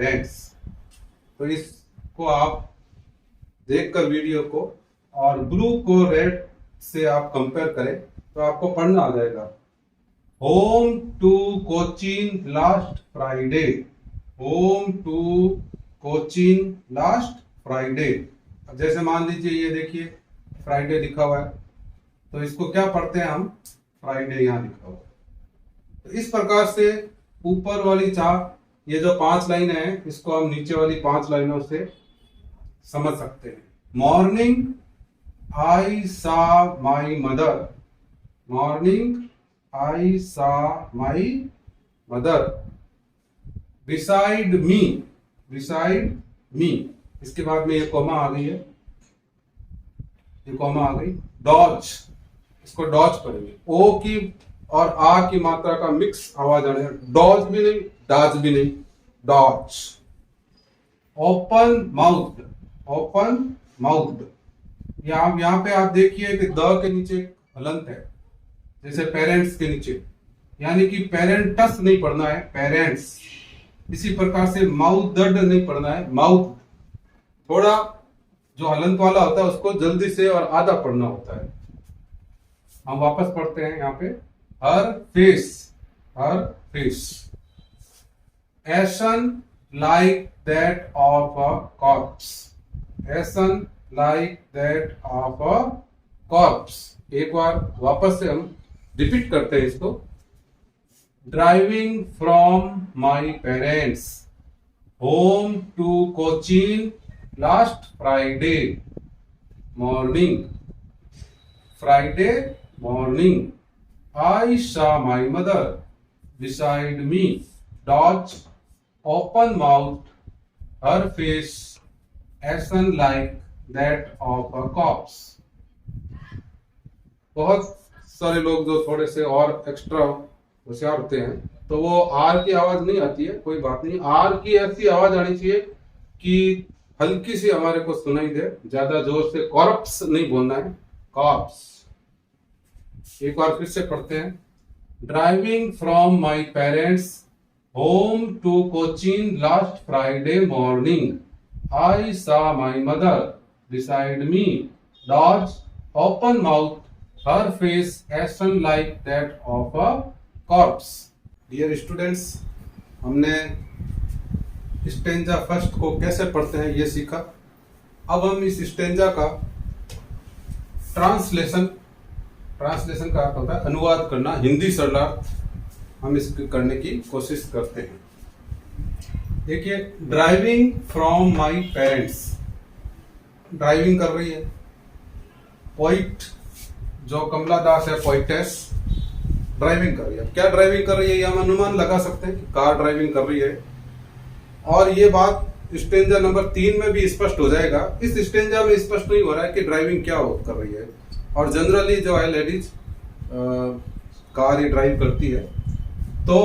Friends, तो इसको आप देखकर वीडियो को और ब्लू को रेड से आप कंपेयर करें तो आपको पढ़ना आ जाएगा। Home to Cochin last Friday, home to Cochin last Friday. अब जैसे मान लीजिए ये देखिए फ्राइडे लिखा हुआ है, तो इसको क्या पढ़ते हैं हम, फ्राइडे यहाँ लिखा हुआ है। तो इस प्रकार से ऊपर वाली ये जो 5 लाइन है इसको हम नीचे वाली 5 लाइनों से समझ सकते हैं। Morning I saw my mother, morning I saw my mother beside me, beside me. इसके बाद में ये कॉमा आ गई है, ये कॉमा आ गई। डॉज, इसको डॉज पढ़ेंगे। ओ की और आ की मात्रा का मिक्स आवाज आने, डॉज भी नहीं डॉज भी नहीं, dodge. Open mouth, open mouth. यहाँ पे आप देखिए कि द के नीचे हलंत है, जैसे पेरेंट्स के नीचे, यानी कि पेरेंट्स नहीं पढ़ना है, पेरेंट्स। इसी प्रकार से माउथ दड नहीं पढ़ना है, माउथ। थोड़ा जो हलंत वाला होता है उसको जल्दी से और आधा पढ़ना होता है। हम वापस पढ़ते हैं यहाँ पे। हर फेस, हर face. Ashen like that of a corpse, ashen like that of a corpse. एक बार वापस से हम रिपीट करते हैं इसको। Driving from my parents home to Cochin last Friday morning, Friday morning I saw my mother beside me, dodge, open mouth, her face ashen like that of a corpse। बहुत सारे लोग जो थोड़े से और एक्स्ट्रा होशियार होते हैं तो वो आर की आवाज नहीं आती है, कोई बात नहीं। आर की ऐसी आवाज आनी चाहिए कि हल्की सी हमारे को सुनाई दे, ज्यादा जोर से कॉर्प्स नहीं बोलना है, कॉर्प्स। एक बार फिर से पढ़ते हैं। Driving from my parents home to Cochin last Friday morning I saw my mother beside me, dozed, open mouth, her face ashen like that of a corpse. Dear students, हमने स्टेंजा फर्स्ट को कैसे पढ़ते हैं ये सीखा। अब हम इस स्टेंजा का ट्रांसलेशन का अर्थ होता है अनुवाद करना, हिंदी सरलार्थ हम इसको करने की कोशिश करते हैं। देखिए, driving from my parents, driving कर रही है। पोइट जो कमला दास है, पोइटेस, ड्राइविंग कर रही है। क्या ड्राइविंग कर रही है, हम अनुमान लगा सकते हैं कि कार ड्राइविंग कर रही है। और ये बात स्टेंजा नंबर 3 में भी स्पष्ट हो जाएगा। इस स्टेंजा में स्पष्ट नहीं हो रहा है कि ड्राइविंग क्या कर रही है। और जनरली जो है लेडीज कार ही ड्राइव करती है। तो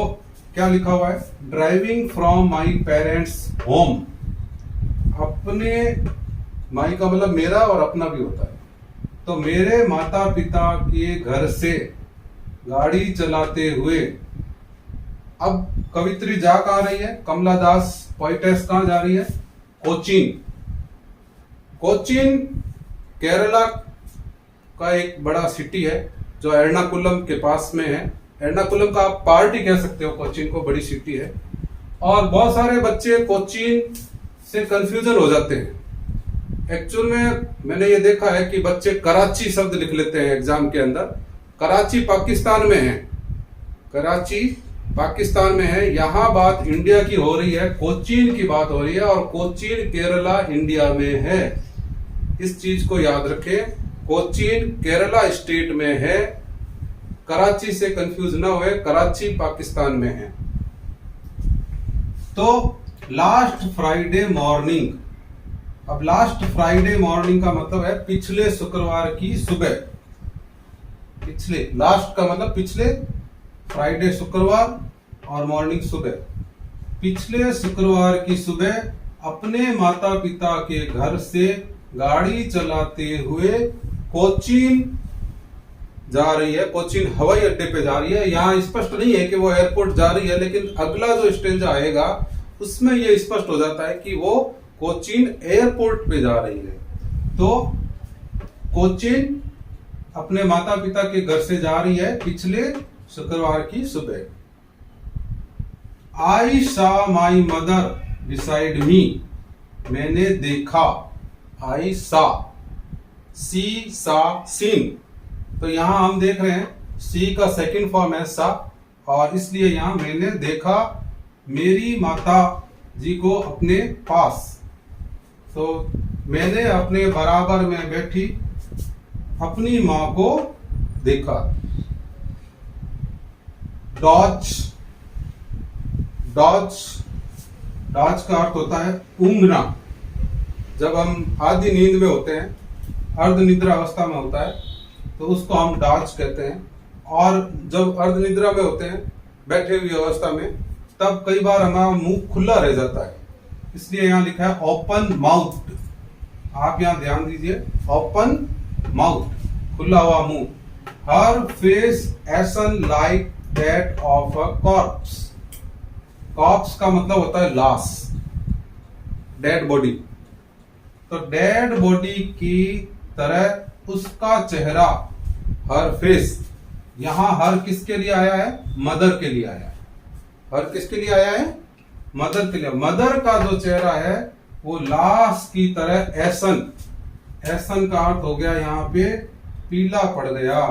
क्या लिखा हुआ है, driving from my parents home. अपने, माई का मतलब मेरा और अपना भी होता है। तो मेरे माता पिता के घर से गाड़ी चलाते हुए, अब कवित्री जा कहाँ रही है, कमला दास पोइटेस कहाँ जा रही है, कोचीन। कोचीन केरला का एक बड़ा सिटी है जो एर्नाकुलम के पास में है। एर्नाकुलम का आप पार्ट ही कह सकते हो, कोचीन को, बड़ी सिटी है। और बहुत सारे बच्चे कोचीन से कंफ्यूजन हो जाते हैं। एक्चुअल में मैंने ये देखा है कि बच्चे कराची शब्द लिख लेते हैं एग्जाम के अंदर। कराची पाकिस्तान में है, कराची पाकिस्तान में है। यहाँ बात इंडिया की हो रही है, कोचीन की बात हो रही है, और कोचीन केरला इंडिया में है। इस चीज को याद रखें, कोचीन केरला स्टेट में है, कराची से कंफ्यूज ना हुए, कराची पाकिस्तान में है। तो लास्ट फ्राइडे मॉर्निंग, अब लास्ट फ्राइडे मॉर्निंग का मतलब है पिछले शुक्रवार की सुबह। पिछले, लास्ट का मतलब पिछले, फ्राइडे शुक्रवार और मॉर्निंग सुबह। पिछले शुक्रवार की सुबह अपने माता पिता के घर से गाड़ी चलाते हुए कोचीन जा रही है। कोचीन हवाई अड्डे पे जा रही है। यहाँ स्पष्ट नहीं है कि वो एयरपोर्ट जा रही है, लेकिन अगला जो स्टेंजा आएगा उसमें ये स्पष्ट हो जाता है कि वो कोचीन एयरपोर्ट पे जा रही है। तो कोचीन अपने माता पिता के घर से जा रही है पिछले शुक्रवार की सुबह। I saw my mother beside मी, मैंने देखा। आई सॉ, सी सा सीन, तो यहां हम देख रहे हैं सी का सेकंड फॉर्म है सा, और इसलिए यहां मैंने देखा मेरी माता जी को अपने पास। तो मैंने अपने बराबर में बैठी अपनी मां को देखा। डॉज, डॉज, डॉज का अर्थ होता है ऊँघना। जब हम आधी नींद में होते हैं, अर्ध निद्रा अवस्था में होता है, तो उसको हम डॉज कहते हैं। और जब अर्ध निद्रा में होते हैं, बैठे हुई अवस्था में, तब कई बार हमारा मुंह खुला रह जाता है, इसलिए यहां लिखा है ओपन माउथ। आप यहां ध्यान दीजिए, ओपन माउथ, खुला हुआ मुंह। Her face ashen like that of a corpse. Corpse का मतलब होता है लाश, डेड बॉडी। तो डेड बॉडी की तरह उसका चेहरा, हर फेस। यहां हर किसके लिए आया है? मदर के लिए आया है। हर किसके लिए आया है? मदर के लिए। मदर का जो चेहरा है वो लाश की तरह ऐसन, ऐसन का अर्थ हो गया यहाँ पे पीला पड़ गया,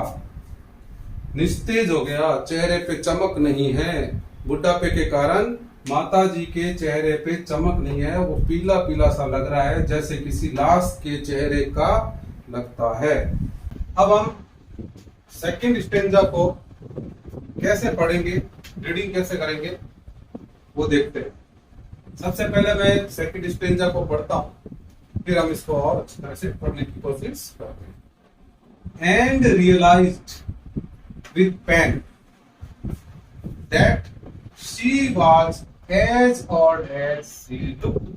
निस्तेज हो गया, चेहरे पे चमक नहीं है। बुढ़ापे के कारण माता जी के चेहरे पे चमक नहीं है, वो पीला पीला सा लग रहा है, जैसे किसी लाश के चेहरे का लगता है। अब हम सेकंड स्टेंजा को कैसे पढ़ेंगे, रीडिंग कैसे करेंगे, वो देखते हैं। सबसे पहले मैं सेकंड स्टेंजा को पढ़ता हूं, फिर हम इसको और अच्छी तरह से पढ़ने की कोशिश करते हैं। And realised with pain that she was as old as she looked.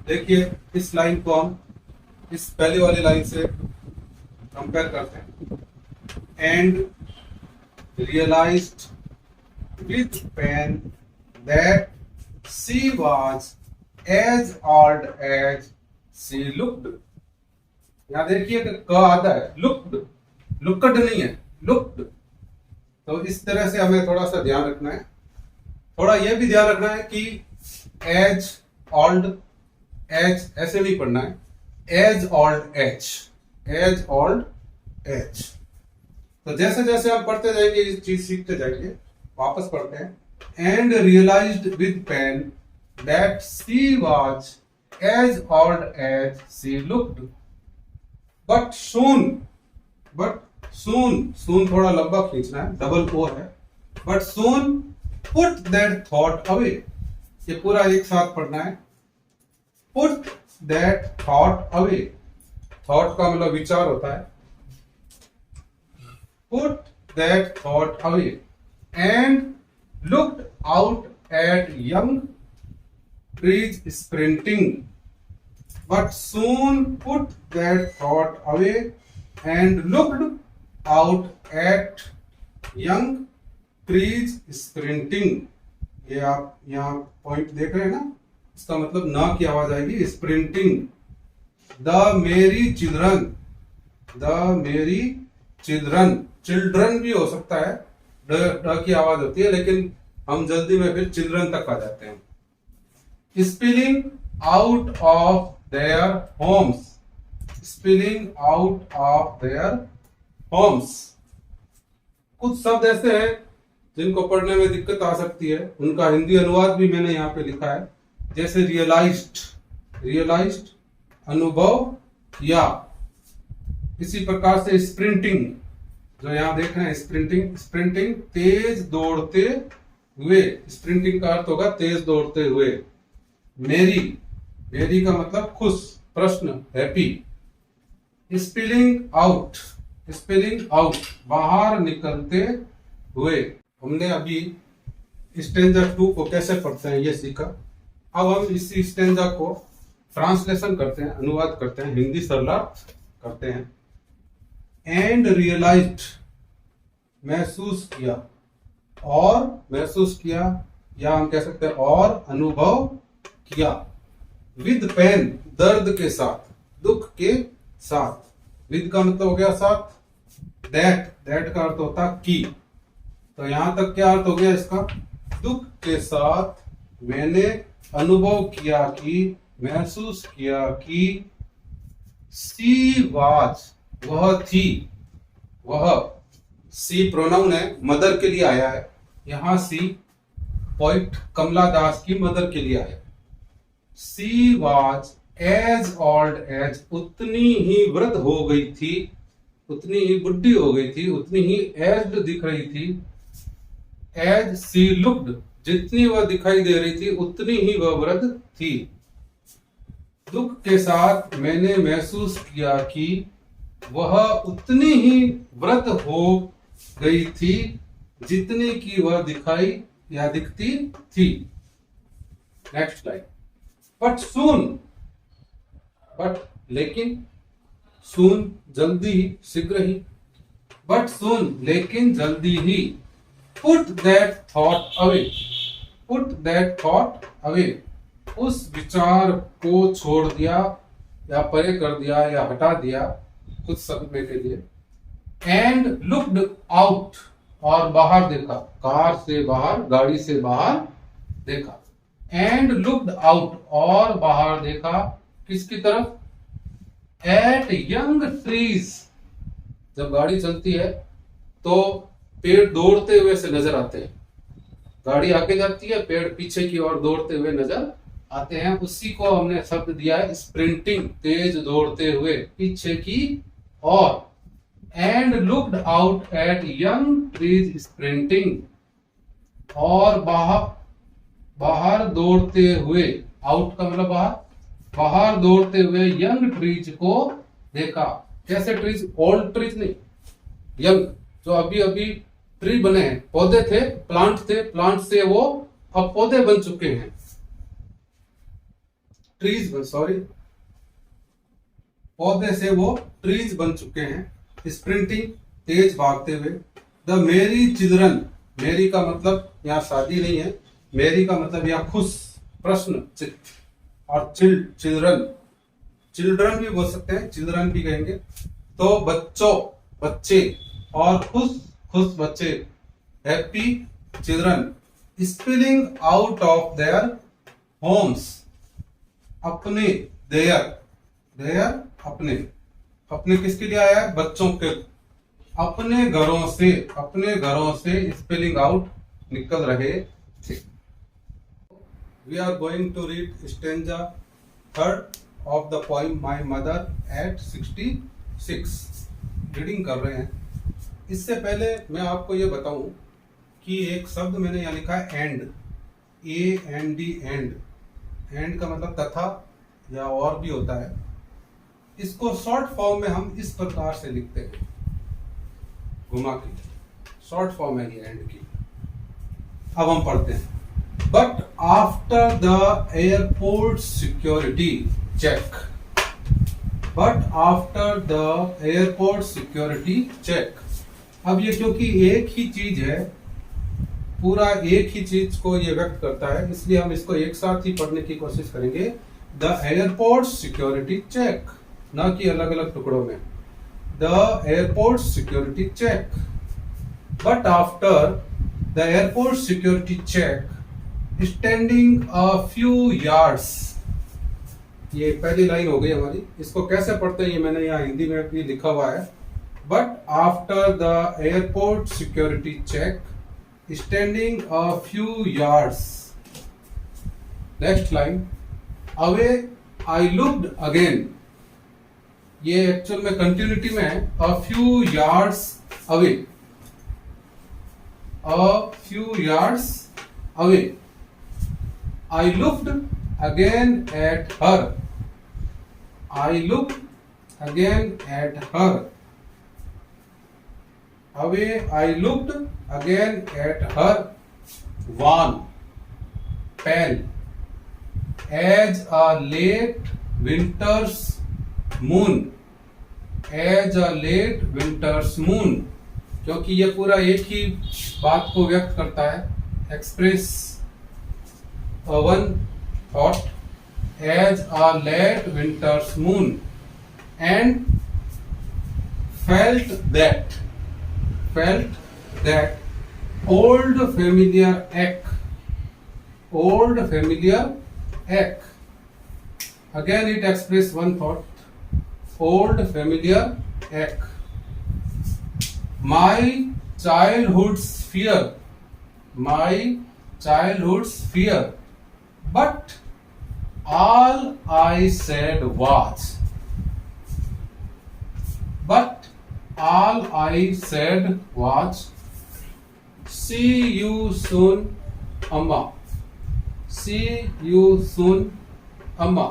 देखिए, इस लाइन को हम इस पहले वाली लाइन से कंपेयर करते हैं। And realised with pain that she was as old as she looked। यहां देखिए कि क आता है, looked, looked नहीं है, looked। तो इस तरह से हमें थोड़ा सा ध्यान रखना है। थोड़ा यह भी ध्यान रखना है कि as old as ऐसे नहीं पढ़ना है, as old as, as old as। तो जैसे जैसे हम पढ़ते जाएंगे, इस चीज सीखते जाएंगे। वापस पढ़ते हैं। And realised with pain that she was as old as she looked but soon, but soon, soon थोड़ा लंबा खींचना है, डबल ओ है। But soon put that thought away. ये पूरा एक साथ पढ़ना है। Put that thought away. Thought का मतलब विचार होता है। Put that thought away and looked out at young trees sprinting, but soon put that thought away and looked out at young trees sprinting। ये आप यहाँ पॉइंट देख रहे हैं ना, इसका मतलब ना की आवाज आएगी, स्प्रिंटिंग। द मेरी चिल्ड्रन, द मेरी चिल्ड्रन, चिल्ड्रन भी हो सकता है, ड की आवाज होती है, लेकिन हम जल्दी में फिर चिल्ड्रन तक आ जाते हैं। Spilling out of their homes, spilling out of their homes. कुछ शब्द ऐसे हैं जिनको पढ़ने में दिक्कत आ सकती है, उनका हिंदी अनुवाद भी मैंने यहाँ पे लिखा है। जैसे रियलाइज्ड, रियलाइज्ड अनुभव किया। इसी प्रकार से स्प्रिंटिंग, जो यहां देख रहे हैं स्प्रिंटिंग, स्प्रिंटिंग तेज दौड़ते हुए, स्प्रिंटिंग का अर्थ होगा तेज दौड़ते हुए। मेरी, मेरी का मतलब खुश, प्रश्न, happy. Spilling out, spilling out बाहर निकलते हुए। हमने अभी स्टेंजा 2 को कैसे पढ़ते हैं ये सीखा। अब हम इस स्टेंजा को ट्रांसलेशन करते हैं, अनुवाद करते हैं, हिंदी सरलार्थ करते हैं। एंड रियलाइज्ड, महसूस किया, और महसूस किया या हम कह सकते हैं और अनुभव किया। विद पेन, दर्द के साथ, दुख के साथ। विद का मतलब हो गया साथ, दैट का अर्थ होता की। तो यहां तक क्या अर्थ हो गया इसका? दुख के साथ मैंने अनुभव किया कि, महसूस किया कि सी वाज, वह थी, वह। सी प्रोनाउन है, मदर के लिए आया है। यहां सी पोइट कमला दास की मदर के लिए आया है। She was as old as, उतनी ही वृद्ध हो गई थी, उतनी ही बुढ़ी हो गई थी, उतनी ही एज्ड दिख रही थी। एज सी लुक्ड, जितनी वह दिखाई दे रही थी उतनी ही वह वृद्ध थी। दुख के साथ मैंने महसूस किया कि वह उतनी ही वृद्ध हो गई थी जितनी की वह दिखाई या दिखती थी। Next line. But soon, but लेकिन, सून जल्दी ही, शीघ्र ही। बट सून लेकिन जल्दी ही। Put that thought away, put that thought away, उस विचार को छोड़ दिया या परे कर दिया या हटा दिया कुछ समय के लिए। एंड लुक्ड आउट, और बाहर देखा, कार से बाहर, गाड़ी से बाहर देखा। एंड लुक्ड आउट, और बाहर देखा, किसकी तरफ? Eight young trees. जब गाड़ी चलती है तो पेड़ दौड़ते हुए से नजर आते हैं। गाड़ी आगे जाती है, पेड़ पीछे की ओर दौड़ते हुए नजर आते हैं। उसी को हमने शब्द दिया है स्प्रिंटिंग, तेज दौड़ते हुए पीछे की ओर। And looked out at young trees sprinting, और बाहर दौड़ते हुए, आउट का मतलब बाहर, बाहर दौड़ते हुए यंग ट्रीज को देखा। कैसे ट्रीज? ओल्ड ट्रीज नहीं, यंग, जो अभी अभी ट्री बने हैं। पौधे थे, प्लांट थे, प्लांट से वो अब पौधे बन चुके हैं। ट्रीज, सॉरी, पौधे से वो ट्रीज बन चुके हैं। स्प्रिंटिंग, तेज भागते हुए। द मेरी चिल्ड्रन, मेरी का मतलब यहाँ शादी नहीं है, मेरी का मतलब यहाँ खुश, प्रश्न चित्त। और चिल्ड्रन, चिल्ड्रन भी बोल सकते हैं, चिल्ड्रन भी कहेंगे। तो बच्चों, बच्चे, और खुश खुश बच्चे, happy children. Spilling out of their homes, अपने, देयर अपने, अपने किसके लिए आया है? बच्चों के, अपने घरों से स्पेलिंग आउट निकल रहे थे। We are going to read stanza third of the poem my mother at 66। Reading कर रहे हैं। इससे पहले मैं आपको ये बताऊं कि एक शब्द मैंने यहाँ लिखा है एंड, AND, एंड। एंड का मतलब तथा या और भी होता है। इसको शॉर्ट फॉर्म में हम इस प्रकार से लिखते हैं, घुमा के। शॉर्ट फॉर्म है ये एंड की। अब हम पढ़ते हैं। But after the airport security check, but after the airport security check. अब ये क्योंकि एक ही चीज है, पूरा एक ही चीज को ये व्यक्त करता है, इसलिए हम इसको एक साथ ही पढ़ने की कोशिश करेंगे। द एयरपोर्ट सिक्योरिटी चेक, ना कि अलग अलग टुकड़ों में। The airport security check. But after the airport security check, standing a few yards. ये पहली लाइन हो गई हमारी। इसको कैसे पढ़ते हैं ये मैंने यहाँ हिंदी में भी लिखा हुआ है। But after the airport security check, standing a few yards. Next line. Away I looked again, ये एक्चुअल में कंटिन्यूटी में है। A few yards away, a few yards away. I looked again at her. I looked again at her. Away, I looked again at her. Wan, pale, as a late winter's moon. As a late winter's moon. क्योंकि ये पूरा एक ही बात को व्यक्त करता है, express one thought as a late winter's moon and felt that old familiar ache. Again it express one thought, old familiar ache. My childhood's fear, but all I said was, see you soon, अम्मा. See you soon, अम्मा.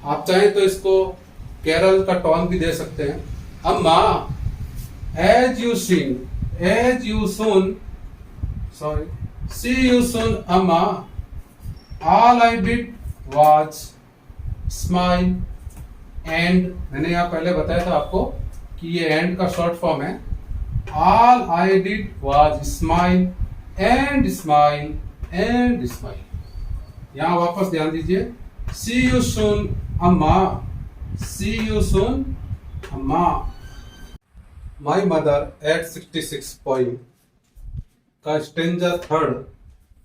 आप चाहें तो इसको केरल का tone भी दे सकते हैं. अम्मा, as you soon, see you soon, अम्मा. All I did was smile and, मैंने यहाँ पहले बताया था आपको कि ये एंड का शॉर्ट फॉर्म है. All I did was smile and smile and smile. यहाँ वापस ध्यान दीजिए. See you soon, अम्मा. See you soon, अम्मा. My mother at 66 poem का स्टेंजा थर्ड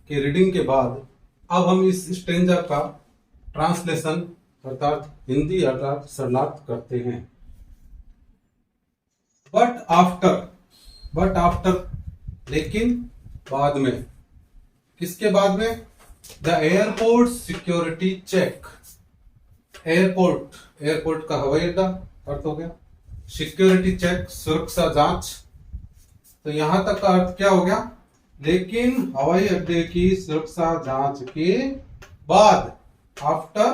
की रीडिंग के बाद अब हम इस स्टेंजा का ट्रांसलेशन अर्थात हिंदी अर्थात सरलार्थ करते हैं. बट आफ्टर लेकिन बाद में. किसके बाद में? The airport security check. Airport का हवाई अड्डा अर्थ हो गया. सिक्योरिटी चेक सुरक्षा जांच. तो यहां तक का अर्थ क्या हो गया? लेकिन हवाई अड्डे की सुरक्षा जांच के बाद, आफ्टर,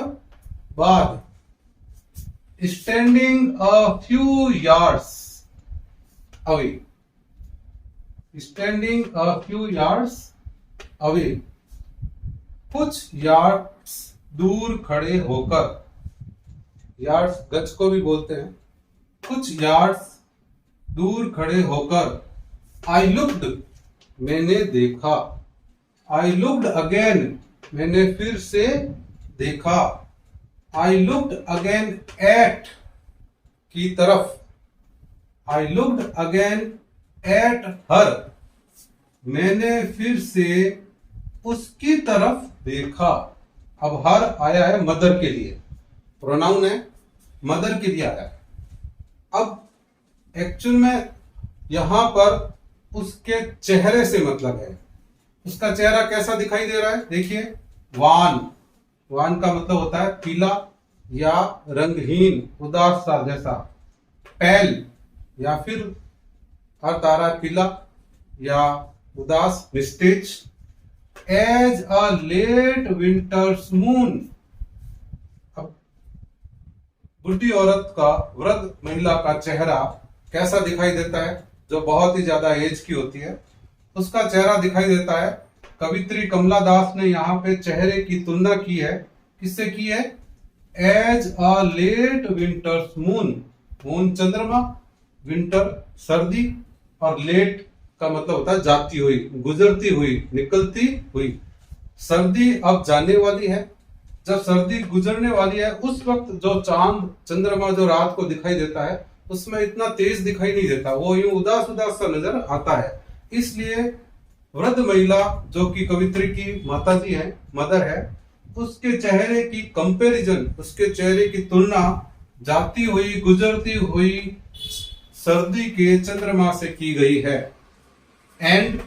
बाद. Standing a few yards away. Standing a few yards away. कुछ यार्ड्स दूर खड़े होकर. यार्ड्स गज को भी बोलते हैं. कुछ यार्ड्स दूर खड़े होकर. आई लुक्ड, मैंने देखा. आई लुक्ड अगेन, मैंने फिर से देखा. आई लुक्ड अगेन एट, की तरफ. आई लुक्ड अगेन एट हर, मैंने फिर से उसकी तरफ देखा. अब हर आया है मदर के लिए, प्रोनाउन है, मदर के लिए आया है. अब एक्चुअल में यहां पर उसके चेहरे से मतलब है. उसका चेहरा कैसा दिखाई दे रहा है? देखिए, वान का मतलब होता है पीला या रंगहीन, उदास सा जैसा. पेल या फिर अर्थ आ रहा है पीला या उदास, निस्तेज. As a late winter's moon. अब बुढ़ी औरत का, वृद्ध महिला का चेहरा कैसा दिखाई देता है? जो बहुत ही ज्यादा एज की होती है उसका चेहरा दिखाई देता है. कवित्री कमला दास ने यहाँ पे चेहरे की तुलना की है. किससे की है? As a late winter's moon. Moon चंद्रमा, विंटर सर्दी, और लेट का मतलब होता है जाती हुई, गुजरती हुई, निकलती हुई. सर्दी अब जाने वाली है. जब सर्दी गुजरने वाली है उस वक्त जो चांद चंद्रमा जो रात को दिखाई देता है उसमें इतना तेज दिखाई नहीं देता. वो यूं उदास सा नजर आता है. इसलिए वृद्ध महिला जो कि कवित्री की माताजी है, मदर है, उसके चेहरे की कंपैरिजन, उसके चेहरे की तुलना जाती हुई, गुजरती हुई सर्दी के चंद्रमा से की गई है. एंड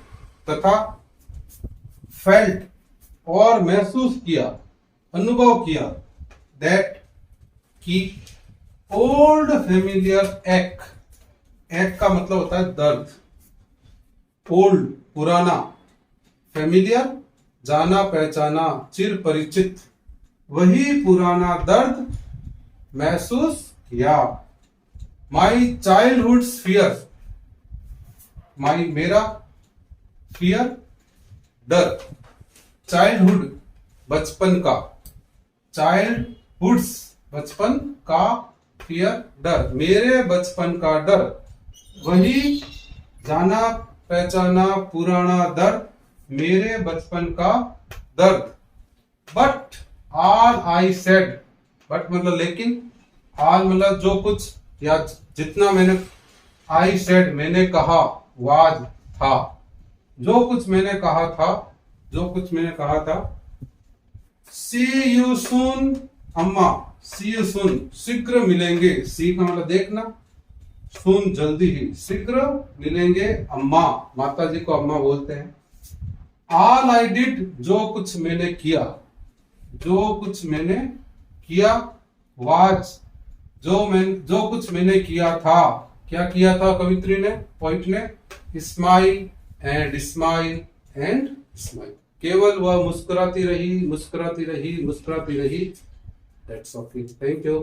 तथा फेल्ट और महसूस किया, अनुभव किया. दैट की ओल्ड फेमिलियर एक. एक का मतलब होता है दर्द. ओल्ड पुराना, फेमिलियर जाना पहचाना, चिर परिचित. वही पुराना दर्द महसूस किया. My childhood fear. माई मेरा, फियर डर. चाइल्डहुड बचपन का, चाइल्डहुड्स बचपन का, फियर डर, मेरे बचपन का डर. वही जाना पहचाना पुराना दर्द, मेरे बचपन का दर्द. But all I said, but मतलब लेकिन, ऑल मतलब जो कुछ या जितना मैंने, आई सेड मैंने कहा, वाज था, जो कुछ मैंने कहा था, जो कुछ मैंने कहा था। सी यू सून अम्मा, सी यू सून शीघ्र मिलेंगे, सी का मतलब देखना, सुन जल्दी ही, शीघ्र मिलेंगे अम्मा, माता जी को अम्मा बोलते हैं। ऑल आई डिड जो कुछ मैंने किया, जो कुछ मैंने किया, वाज जो कुछ मैंने किया था, क्या किया था कवित्री ने, पोइट ने, smile and smile and smile, केवल वह मुस्कुराती रही, मुस्कुराती रही, मुस्कुराती रही। That's all, thank you.